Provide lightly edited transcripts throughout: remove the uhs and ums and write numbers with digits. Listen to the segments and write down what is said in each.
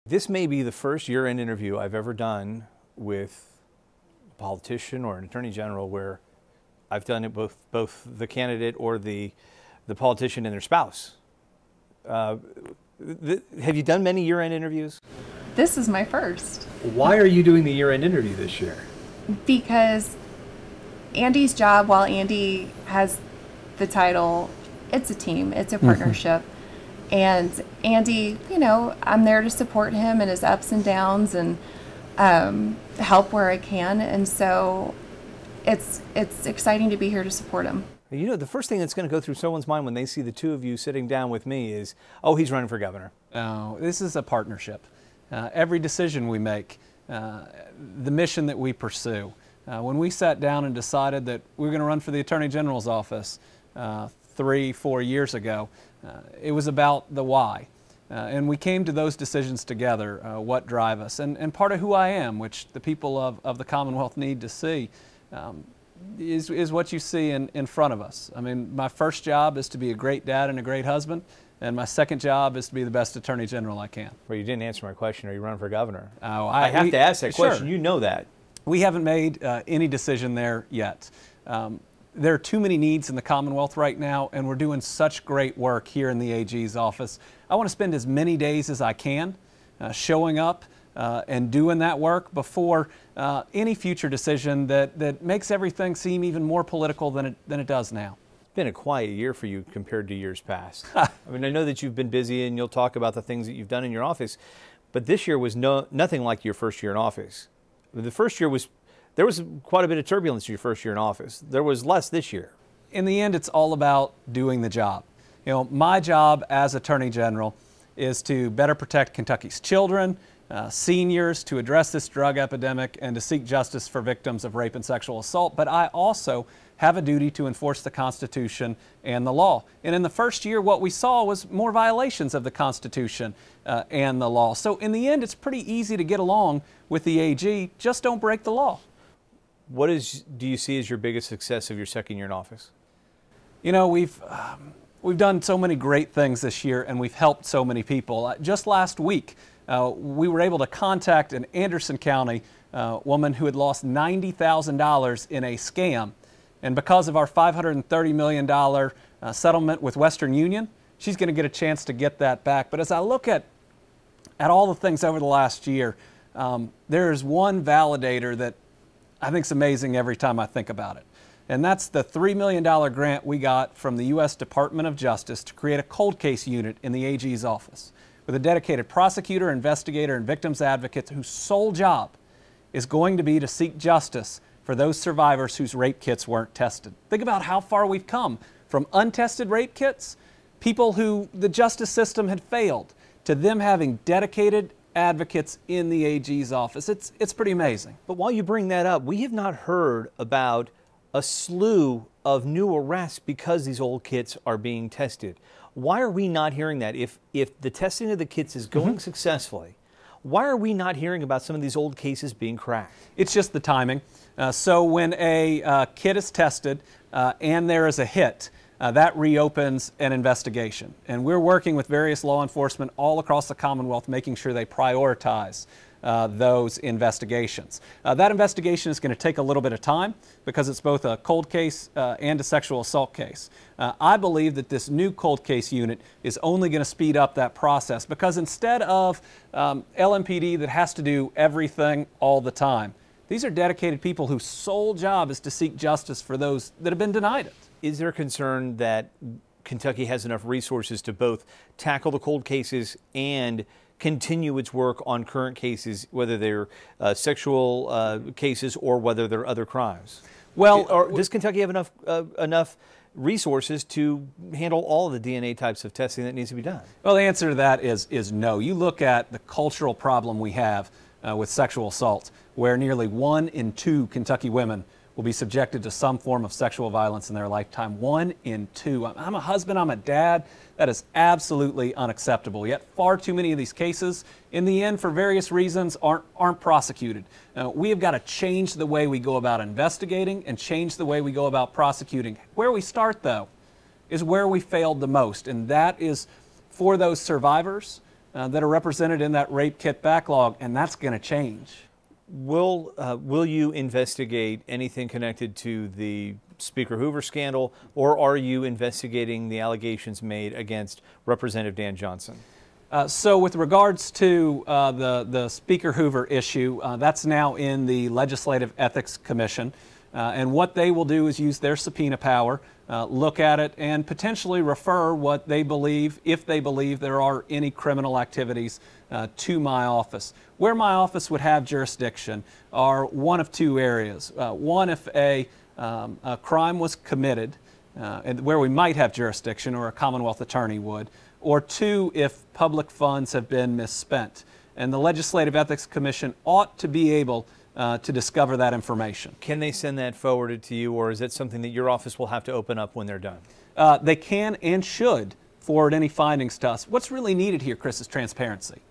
This may be the first year-end interview I've ever done with a politician or an attorney general where I've done it both the candidate or the politician and their spouse. Have you done many year-end interviews? This is my first. Why are you doing the year-end interview this year? Because Andy's job, while Andy has the title, it's a team, it's a partnership. And Andy, you know, I'm there to support him in his ups and downs and help where I can. And so it's exciting to be here to support him. You know, the first thing that's going to go through someone's mind when they see the two of you sitting down with me is, oh, he's running for governor. Oh, this is a partnership. Every decision we make, the mission that we pursue. When we sat down and decided that we were going to run for the Attorney General's office 3-4 years ago, it was about the why. And we came to those decisions together, what drive us. And part of who I am, which the people of the Commonwealth need to see, is what you see in front of us. I mean, my first job is to be a great dad and a great husband, and my second job is to be the best Attorney General I can. Well, you didn't answer my question. Are you running for governor? Oh, I have to ask that question. Sure. You know that. We haven't made any decision there yet. There are too many needs in the Commonwealth right now, and we're doing such great work here in the AG's office. I want to spend as many days as I can showing up and doing that work before any future decision that makes everything seem even more political than it does now. It's been a quiet year for you compared to years past. I mean, I know that you've been busy and you'll talk about the things that you've done in your office, but this year was nothing like your first year in office. The first year there was quite a bit of turbulence in your first year in office. There was less this year. In the end, it's all about doing the job. You know, my job as Attorney General is to better protect Kentucky's children, seniors, to address this drug epidemic, and to seek justice for victims of rape and sexual assault. But I also have a duty to enforce the Constitution and the law. And in the first year, what we saw was more violations of the Constitution and the law. So in the end, it's pretty easy to get along with the AG. Just don't break the law. What do you see as your biggest success of your second year in office? You know, we've done so many great things this year, and we've helped so many people. Just last week, we were able to contact an Anderson County woman who had lost $90,000 in a scam. And because of our $530 million settlement with Western Union, she's going to get a chance to get that back. But as I look at all the things over the last year, there is one validator that I think is amazing every time I think about it. And that's the $3 million grant we got from the U.S. Department of Justice to create a cold case unit in the AG's office with a dedicated prosecutor, investigator, and victims advocates whose sole job is going to be to seek justice for those survivors whose rape kits weren't tested. Think about how far we've come from untested rape kits, people who the justice system had failed, to them having dedicated advocates in the AG's office. It's pretty amazing. But while you bring that up, we have not heard about a slew of new arrests because these old kits are being tested. Why are we not hearing that? If the testing of the kits is going successfully, why are we not hearing about some of these old cases being cracked? It's just the timing. So when a kit is tested and there is a hit, that reopens an investigation. And we're working with various law enforcement all across the Commonwealth, making sure they prioritize those investigations. That investigation is going to take a little bit of time because it's both a cold case and a sexual assault case. I believe that this new cold case unit is only going to speed up that process because instead of LMPD that has to do everything all the time, these are dedicated people whose sole job is to seek justice for those that have been denied it. Is there concern that Kentucky has enough resources to both tackle the cold cases and continue its work on current cases, whether they're sexual cases or whether they're other crimes? Well, does Kentucky have enough resources to handle all of the DNA types of testing that needs to be done? Well, the answer to that is no. You look at the cultural problem we have with sexual assault, where nearly 1 in 2 Kentucky women will be subjected to some form of sexual violence in their lifetime. 1 in 2. I'm a husband, I'm a dad. That is absolutely unacceptable. Yet far too many of these cases, in the end, for various reasons, aren't prosecuted. We have got to change the way we go about investigating and change the way we go about prosecuting. Where we start, though, is where we failed the most, and that is for those survivors that are represented in that rape kit backlog, and that's going to change. Will you investigate anything connected to the Speaker Hoover scandal, or are you investigating the allegations made against Representative Dan Johnson? So with regards to the Speaker Hoover issue, that's now in the Legislative Ethics Commission. And what they will do is use their subpoena power, look at it, and potentially refer what they believe, if they believe there are any criminal activities, to my office. Where my office would have jurisdiction are one of two areas. One, if a crime was committed, and where we might have jurisdiction, or a Commonwealth attorney would, or two, if public funds have been misspent. And the Legislative Ethics Commission ought to be able to discover that information. Can they send that forwarded to you, or is that something that your office will have to open up when they're done? They can and should forward any findings to us. What's really needed here, Chris, is transparency.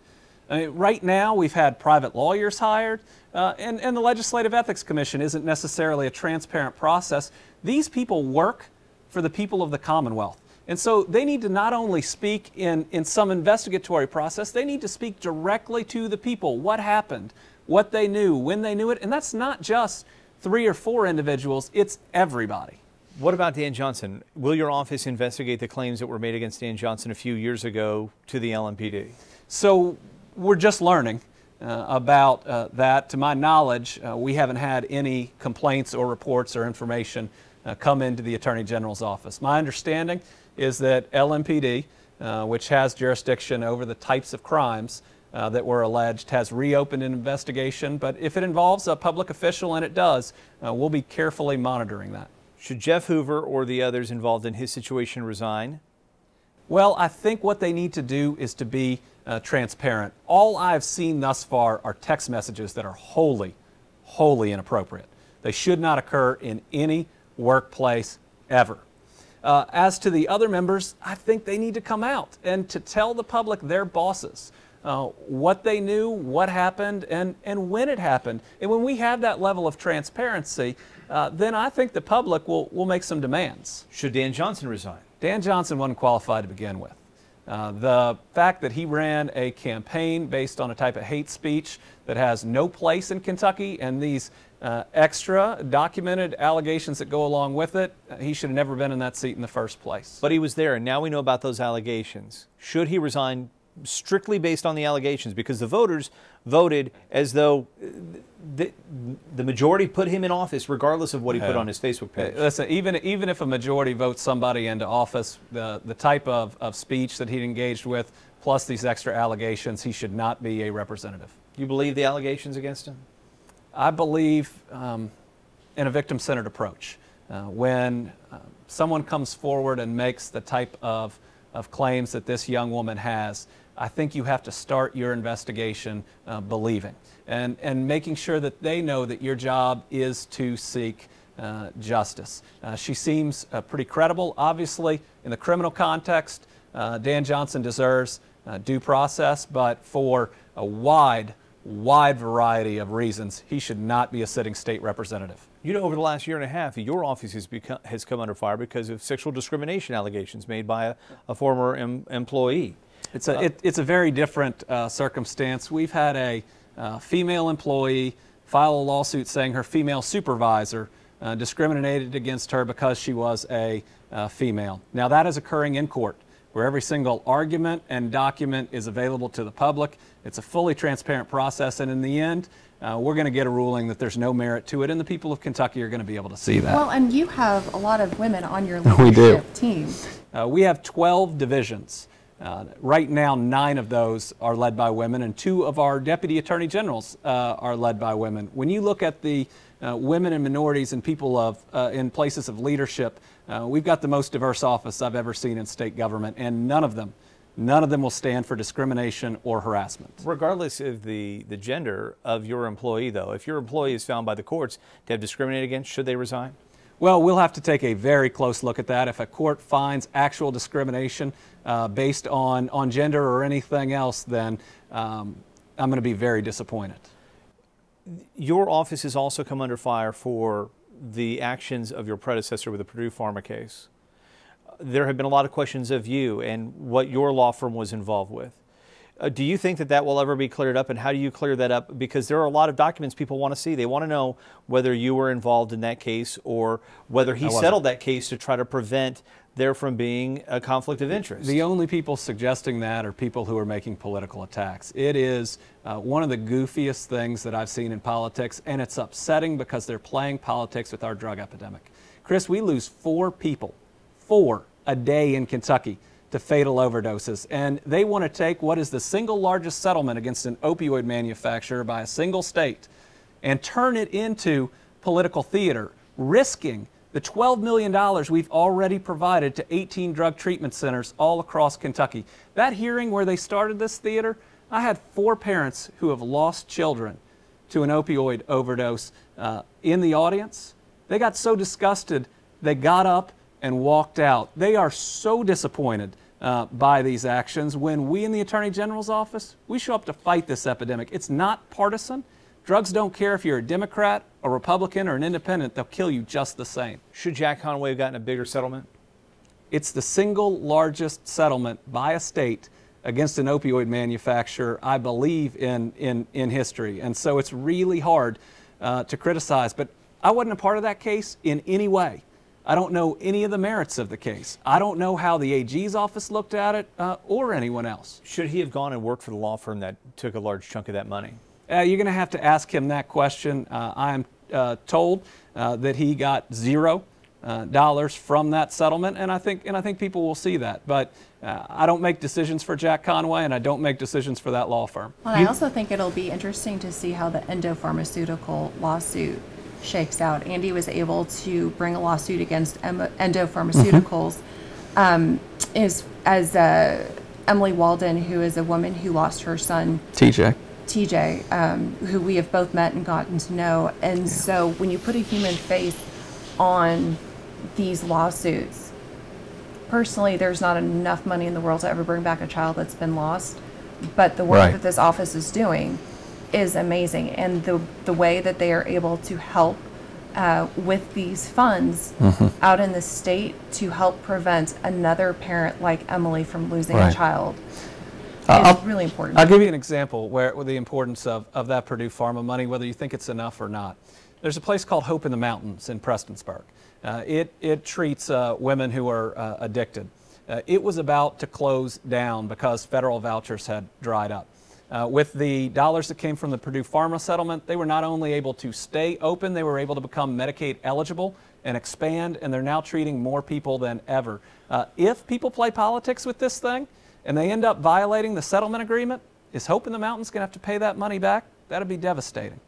I mean, right now, we've had private lawyers hired, and the Legislative Ethics Commission isn't necessarily a transparent process. These people work for the people of the Commonwealth. And so they need to not only speak in some investigatory process, they need to speak directly to the people. What happened, what they knew, when they knew it, and that's not just 3 or 4 individuals, it's everybody. What about Dan Johnson? Will your office investigate the claims that were made against Dan Johnson a few years ago to the LMPD? So we're just learning about that. To my knowledge, we haven't had any complaints or reports or information come into the Attorney General's office. My understanding is that LMPD, which has jurisdiction over the types of crimes that were alleged, has reopened an investigation. But if it involves a public official, and it does, we'll be carefully monitoring that. Should Jeff Hoover or the others involved in his situation resign? Well, I think what they need to do is to be transparent. All I've seen thus far are text messages that are wholly inappropriate. They should not occur in any workplace ever. As to the other members, I think they need to come out and to tell the public, their bosses, what they knew, what happened, and when it happened. And when we have that level of transparency, then I think the public will make some demands. Should Dan Johnson resign? Dan Johnson wasn't qualified to begin with. The fact that he ran a campaign based on a type of hate speech that has no place in Kentucky, and these extra documented allegations that go along with it, he should have never been in that seat in the first place. But he was there, and now we know about those allegations. Should he resign strictly based on the allegations? Because the voters voted as though the majority put him in office regardless of what he put on his Facebook page. Listen, even if a majority votes somebody into office, the type of speech that he engaged with, plus these extra allegations, he should not be a representative. You believe the allegations against him? I believe in a victim-centered approach. When someone comes forward and makes the type of claims that this young woman has, I think you have to start your investigation believing and making sure that they know that your job is to seek justice. She seems pretty credible. Obviously, in the criminal context, Dan Johnson deserves due process, but for a wide variety of reasons, he should not be a sitting state representative. You know, over the last year and a half, your office has come under fire because of sexual discrimination allegations made by a former employee. It's a very different circumstance. We've had a female employee file a lawsuit saying her female supervisor discriminated against her because she was a female. Now that is occurring in court, where every single argument and document is available to the public. It's a fully transparent process, and in the end, we're going to get a ruling that there's no merit to it, and the people of Kentucky are going to be able to see that. Well, and you have a lot of women on your leadership team. We have 12 divisions. Right now, 9 of those are led by women, and 2 of our deputy attorney generals are led by women. When you look at the women and minorities and people in places of leadership, we've got the most diverse office I've ever seen in state government, and none of them will stand for discrimination or harassment. Regardless of the gender of your employee, though, if your employee is found by the courts to have discriminated against, should they resign? Well, we'll have to take a very close look at that. If a court finds actual discrimination based on gender or anything else, then I'm going to be very disappointed. Your office has also come under fire for the actions of your predecessor with the Purdue Pharma case. There have been a lot of questions of you and what your law firm was involved with. Do you think that that will ever be cleared up, and how do you clear that up? Because there are a lot of documents people want to see. They want to know whether you were involved in that case or whether he settled that case to try to prevent there from being a conflict of interest. The only people suggesting that are people who are making political attacks. It is one of the goofiest things that I've seen in politics, and it's upsetting because they're playing politics with our drug epidemic. Chris, we lose 4 people, 4 a day in Kentucky to fatal overdoses, and they want to take what is the single largest settlement against an opioid manufacturer by a single state and turn it into political theater, risking the $12 million we've already provided to 18 drug treatment centers all across Kentucky. That hearing where they started this theater, I had 4 parents who have lost children to an opioid overdose in the audience. They got so disgusted, they got up and walked out. They are so disappointed by these actions when we in the Attorney General's office, we show up to fight this epidemic. It's not partisan. Drugs don't care if you're a Democrat, a Republican, or an independent. They'll kill you just the same. Should Jack Conway have gotten a bigger settlement? It's the single largest settlement by a state against an opioid manufacturer, I believe, in history. And so it's really hard to criticize. But I wasn't a part of that case in any way. I don't know any of the merits of the case. I don't know how the AG's office looked at it or anyone else. Should he have gone and worked for the law firm that took a large chunk of that money? You're going to have to ask him that question. I'm told that he got $0 from that settlement, and I think people will see that. But I don't make decisions for Jack Conway, and I don't make decisions for that law firm. Well, I also think it'll be interesting to see how the endopharmaceutical lawsuit shakes out. Andy was able to bring a lawsuit against Endo Pharmaceuticals as Emily Walden, who is a woman who lost her son TJ, who we have both met and gotten to know. And so when you put a human face on these lawsuits, personally, there's not enough money in the world to ever bring back a child that's been lost. But the work that this office is doing is amazing. And the way that they are able to help with these funds out in the state to help prevent another parent like Emily from losing a child is really important. I'll give you an example with the importance of that Purdue Pharma money, whether you think it's enough or not. There's a place called Hope in the Mountains in Prestonsburg. It treats women who are addicted. It was about to close down because federal vouchers had dried up. With the dollars that came from the Purdue Pharma settlement, they were not only able to stay open, they were able to become Medicaid eligible and expand, and they're now treating more people than ever. If people play politics with this thing and they end up violating the settlement agreement, is Hope in the Mountains going to have to pay that money back? That'd be devastating.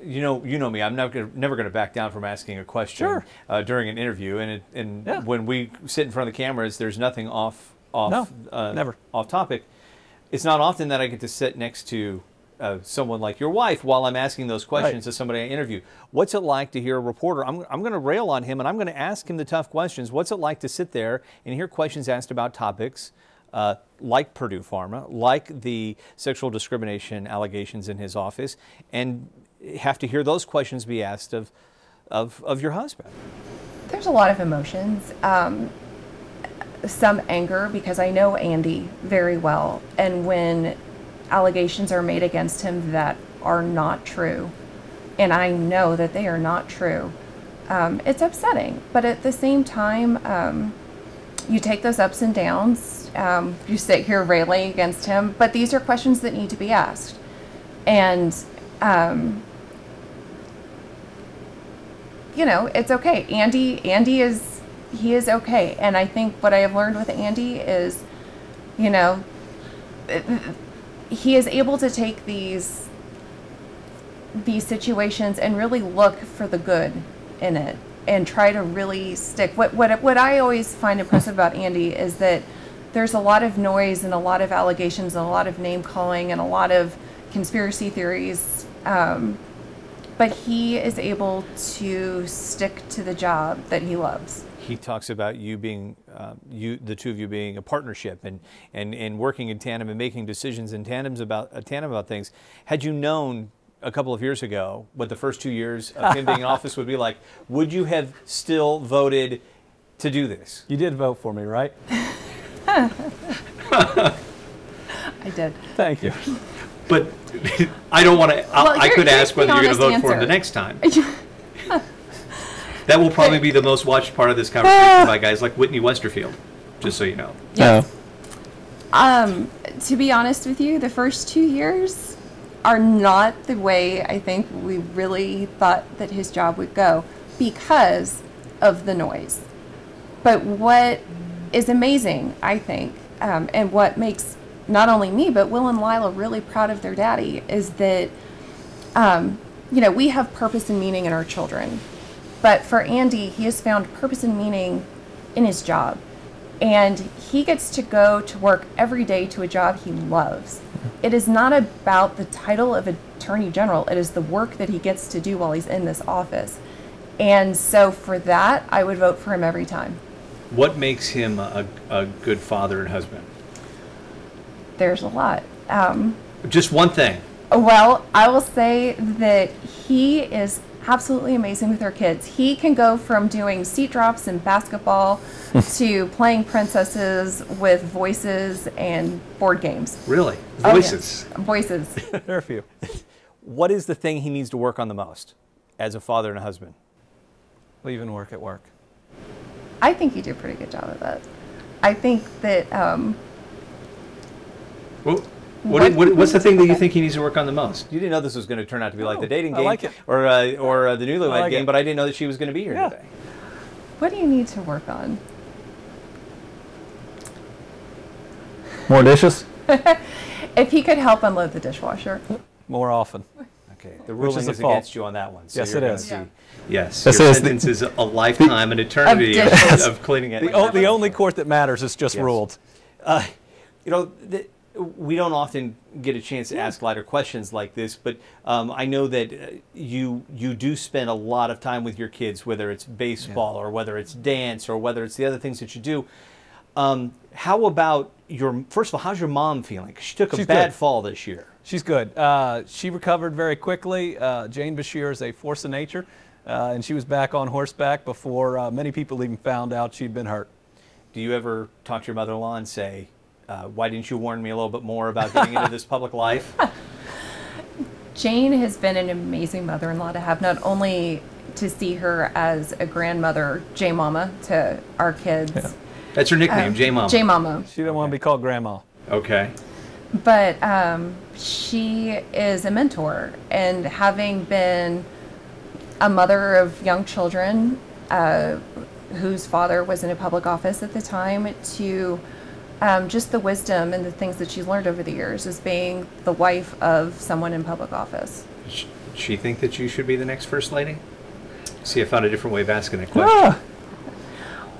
You know me. I'm never going to back down from asking a question during an interview. And when we sit in front of the cameras, there's nothing off topic. It's not often that I get to sit next to someone like your wife while I'm asking those questions to somebody I interview. What's it like to hear a reporter? I'm going to rail on him, and I'm going to ask him the tough questions. What's it like to sit there and hear questions asked about topics like Purdue Pharma, like the sexual discrimination allegations in his office, and have to hear those questions be asked of your husband? There's a lot of emotions. Some anger, because I know Andy very well, and when allegations are made against him that are not true, and I know that they are not true, it's upsetting. But at the same time, you take those ups and downs. You sit here railing against him, but these are questions that need to be asked. And you know, it's okay. Andy is okay. And I think what I have learned with Andy is, you know, he is able to take these situations and really look for the good in it and try to really stick. What I always find impressive about Andy is that there's a lot of noise and a lot of allegations and a lot of name calling and a lot of conspiracy theories, but he is able to stick to the job that he loves. He talks about you being, the two of you being a partnership and working in tandem and making decisions in tandem about things. Had you known a couple of years ago what the first 2 years of him being in office would be like, would you have still voted to do this? You did vote for me, right? I I did. Thank you. But I don't want to, Well, I could ask whether you're going to vote honest for him the answer. next time. That will probably be the most watched part of this conversation by guys like Whitney Westerfield, just so you know. Yes. To be honest with you, the first 2 years are not the way I think we really thought that his job would go because of the noise. But what is amazing, I think, and what makes not only me, but Will and Lila really proud of their daddy is that, we have purpose and meaning in our children. But for Andy, he has found purpose and meaning in his job. And he gets to go to work every day to a job he loves. It is not about the title of Attorney General. It is the work that he gets to do while he's in this office. And so for that, I would vote for him every time. What makes him a good father and husband? There's a lot. Just one thing. Well, I will say that he is absolutely amazing with our kids. He can go from doing seat drops and basketball to playing princesses with voices and board games. Really? Voices? Oh, yeah. Voices. There are a few. What is the thing he needs to work on the most as a father and a husband? Leaving work at work. I think you do a pretty good job of that. I think that... What's the thing that you think he needs to work on the most? You didn't know this was going to turn out to be like the dating game, I like it. or the newlywed game, but I didn't know that she was going to be here today. What do you need to work on? More dishes? If he could help unload the dishwasher. More often. Okay, the ruling is fault. against you on that one. So Yes, you're it gonna is. see- Yeah. Yes, This your is sentence is a lifetime, an eternity Of dishes. of cleaning it. The only court that matters is just Yes. ruled. We don't often get a chance to ask lighter questions like this, but I know that you do spend a lot of time with your kids, whether it's baseball or whether it's dance or whether it's the other things that you do. How about first of all, how's your mom feeling? 'Cause she took a She's bad good. fall this year. She's good. She recovered very quickly. Jane Beshear is a force of nature, and she was back on horseback before many people even found out she'd been hurt. Do you ever talk to your mother-in-law and say, why didn't you warn me a little bit more about getting into this public life? Jane has been an amazing mother-in-law to have, not only to see her as a grandmother, J-Mama, to our kids. Yeah. That's her nickname, J-Mama. J-Mama. She didn't want to be called Grandma. Okay. But she is a mentor, and having been a mother of young children whose father was in a public office at the time, to just the wisdom and the things that she's learned over the years as being the wife of someone in public office. Does she think that you should be the next First Lady? See, I found a different way of asking that question. Ah,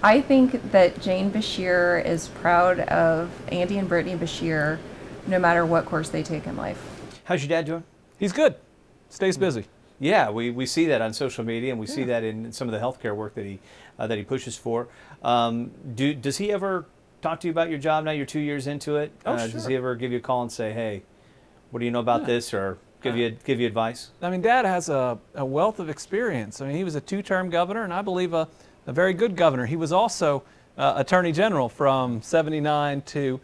I think that Jane Beshear is proud of Andy and Britainy Beshear no matter what course they take in life. How's your dad doing? he's good. Stays busy. Yeah, we see that on social media, and we see that in some of the healthcare work that he pushes for. Does he ever talk to you about your job now? You're 2 years into it. Oh, sure. Does he ever give you a call and say, "Hey, what do you know about this?" or give you advice? I mean, Dad has a wealth of experience. I mean, he was a two-term governor, and I believe a very good governor. He was also Attorney General from 79 to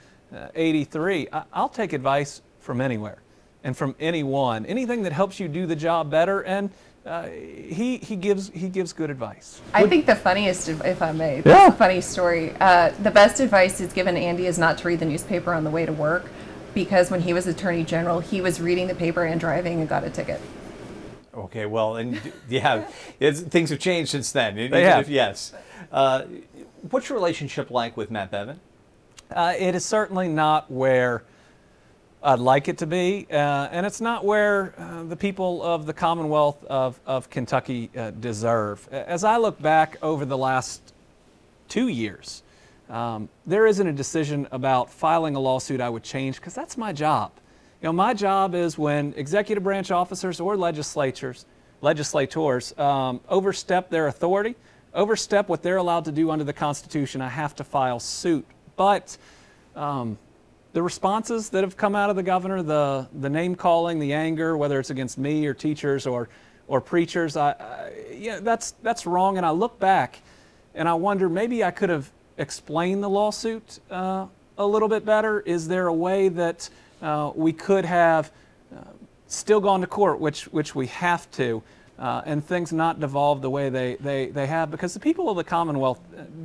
83. I'll take advice from anywhere and from anyone. Anything that helps you do the job better, and he gives good advice. I think the funniest, if I may, that's a funny story. The best advice he's given Andy is not to read the newspaper on the way to work, because when he was Attorney General, he was reading the paper and driving and got a ticket. Okay, well, and yeah, things have changed since then. They have. Yes. What's your relationship like with Matt Bevin? It is certainly not where I'd like it to be, and it's not where the people of the Commonwealth of Kentucky deserve. As I look back over the last 2 years, there isn't a decision about filing a lawsuit I would change, because that's my job. You know, my job is when executive branch officers or legislators overstep their authority, overstep what they're allowed to do under the Constitution, I have to file suit. But the responses that have come out of the governor, the name calling, the anger, whether it's against me or teachers or preachers, yeah, that's wrong. And I look back and I wonder, maybe I could have explained the lawsuit a little bit better. Is there a way that we could have still gone to court, which we have to, and things not devolved the way they have, because the people of the Commonwealth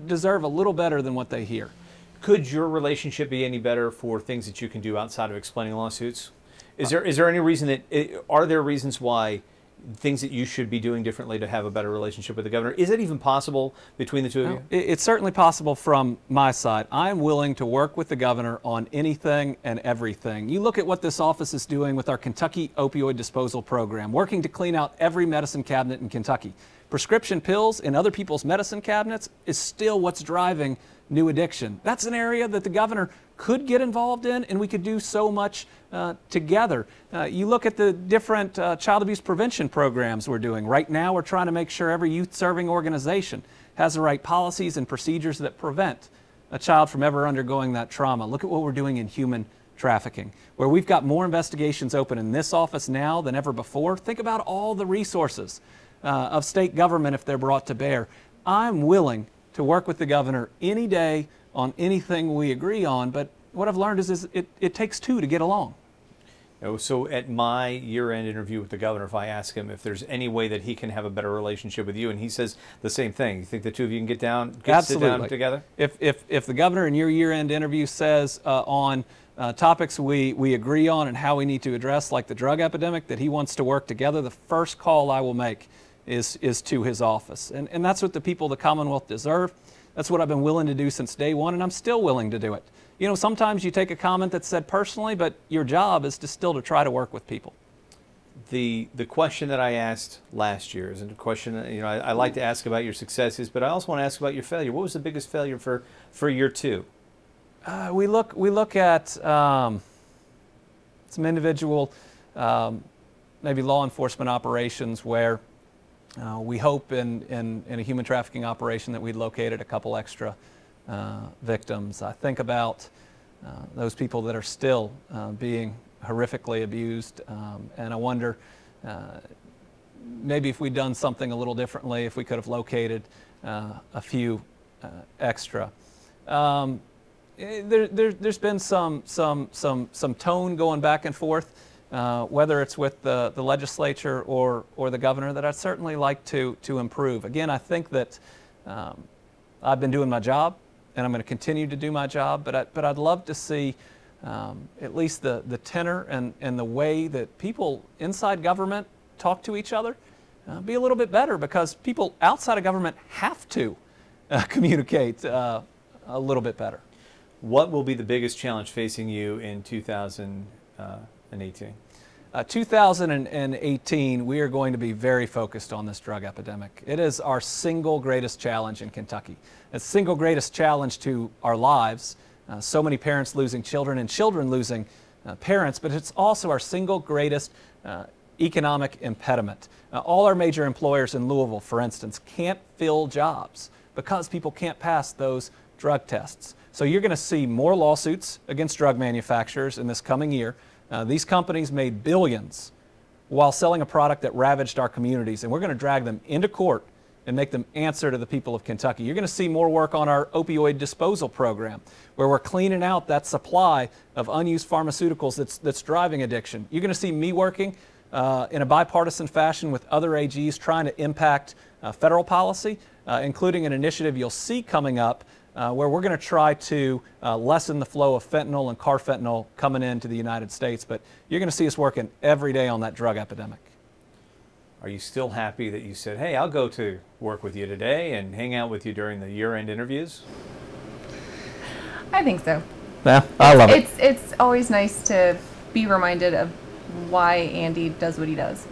deserve a little better than what they hear. Could your relationship be any better for things that you can do outside of explaining lawsuits? Is there any reason that, are there reasons why things that you should be doing differently to have a better relationship with the governor? Is it even possible between the two of you? It's certainly possible from my side. I'm willing to work with the governor on anything and everything. You look at what this office is doing with our Kentucky opioid disposal program, working to clean out every medicine cabinet in Kentucky. Prescription pills in other people's medicine cabinets is still what's driving new addiction. That's an area that the governor could get involved in, and we could do so much together. You look at the different child abuse prevention programs we're doing. Right now, we're trying to make sure every youth-serving organization has the right policies and procedures that prevent a child from ever undergoing that trauma. Look at what we're doing in human trafficking, where we've got more investigations open in this office now than ever before. Think about all the resources of state government if they're brought to bear. I'm willing to work with the governor any day on anything we agree on, but what I've learned is it takes two to get along. So at my year-end interview with the governor, if I ask him if there's any way that he can have a better relationship with you, and he says the same thing, you think the two of you can sit down together? If the governor in your year-end interview says on topics we agree on and how we need to address, like the drug epidemic, that he wants to work together, the first call I will make is to his office. And that's what the people of the Commonwealth deserve. That's what I've been willing to do since day one, and I'm still willing to do it. You know, sometimes you take a comment that's said personally, but your job is still to try to work with people. The question that I asked last year is a question, you know, I like to ask about your successes, but I also want to ask about your failure. What was the biggest failure for year two? We look at some individual, maybe law enforcement operations where we hope in a human trafficking operation that we'd located a couple extra victims. I think about those people that are still being horrifically abused, and I wonder maybe if we'd done something a little differently, if we could have located a few extra. There's been some tone going back and forth, whether it's with the legislature or the governor, that I'd certainly like to improve. Again, I think that I've been doing my job, and I'm going to continue to do my job, but I'd love to see at least the tenor and the way that people inside government talk to each other be a little bit better, because people outside of government have to communicate a little bit better. What will be the biggest challenge facing you in 2018? 2018, we are going to be very focused on this drug epidemic. It is our single greatest challenge in Kentucky. It's the single greatest challenge to our lives. So many parents losing children and children losing parents, but it's also our single greatest economic impediment. All our major employers in Louisville, for instance, can't fill jobs because people can't pass those drug tests. So you're going to see more lawsuits against drug manufacturers in this coming year. These companies made billions while selling a product that ravaged our communities, and we're going to drag them into court and make them answer to the people of Kentucky. You're going to see more work on our opioid disposal program, where we're cleaning out that supply of unused pharmaceuticals that's driving addiction. You're going to see me working in a bipartisan fashion with other AGs trying to impact federal policy, including an initiative you'll see coming up where we're going to try to lessen the flow of fentanyl and carfentanil coming into the United States. But you're going to see us working every day on that drug epidemic. Are you still happy that you said, hey, I'll go to work with you today and hang out with you during the year-end interviews? I think so. Yeah, I love it. It's always nice to be reminded of why Andy does what he does.